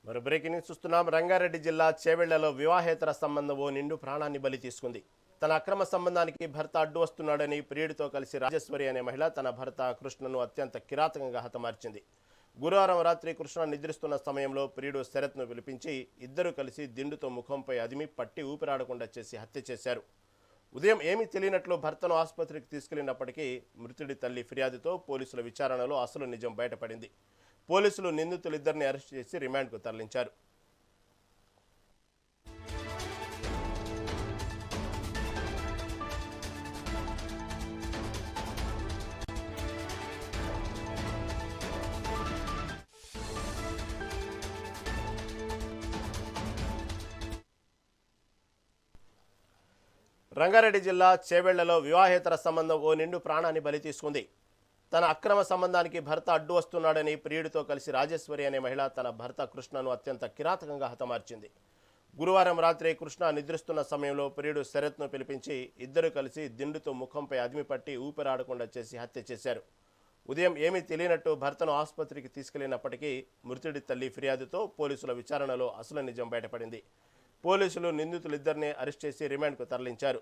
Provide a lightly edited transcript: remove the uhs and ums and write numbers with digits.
మరి breaking news చూస్తున్నాం. రంగారెడ్డి జిల్లా చేవెళ్లలో వివాహేతర సంబంధం ఓ నిండు ప్రాణాన్ని బలి తీసుకుంది. తన అక్రమ సంబంధానికి భర్త అడ్డు వస్తున్నాడని ప్రియుడితో కలిసి రాజేశ్వరి అనే మహిళ తన భర్త కృష్ణను అత్యంత కిరాతకంగా హతమార్చింది. గురువారం రాత్రి కృష్ణ నిద్రిస్తున్న సమయంలో ప్రియుడు శరత్ను పిలిపించి ఇద్దరు కలిసి దిండుతో ముఖంపై అదిమి పట్టి ఊపిరాడకుండా చేసి హత్య చేశారు. ఉదయం ఏమీ తెలియనట్లు భర్తను ఆసుపత్రికి తీసుకెళ్లినప్పటికీ మృతుడి తల్లి ఫిర్యాదుతో పోలీసుల విచారణలో అసలు నిజం బయటపడింది. పోలీసులు నిందితులిద్దరిని అరెస్ట్ చేసి రిమాండ్కు తరలించారు. రంగారెడ్డి జిల్లా చేవెళ్లలో వివాహేతర సంబంధం ఓ నిండు ప్రాణాన్ని బలి తీసుకుంది. తన అక్రమ సంబంధానికి భర్త అడ్డు వస్తున్నాడని ప్రియుడితో కలిసి రాజేశ్వరి అనే మహిళ తన భర్త కృష్ణను అత్యంత కిరాతకంగా హతమార్చింది. గురువారం రాత్రి కృష్ణ నిద్రిస్తున్న సమయంలో ప్రియుడు శరత్ను పిలిపించి ఇద్దరు కలిసి దిండుతో ముఖంపై అదిమి పట్టి ఊపిరాడకుండా చేసి హత్య చేశారు. ఉదయం ఏమీ తెలియనట్టు భర్తను ఆసుపత్రికి తీసుకెళ్లినప్పటికీ మృతుడి తల్లి ఫిర్యాదుతో పోలీసుల విచారణలో అసలు నిజం బయటపడింది. పోలీసులు నిందితులిద్దరిని అరెస్ట్ చేసి రిమాండ్కు తరలించారు.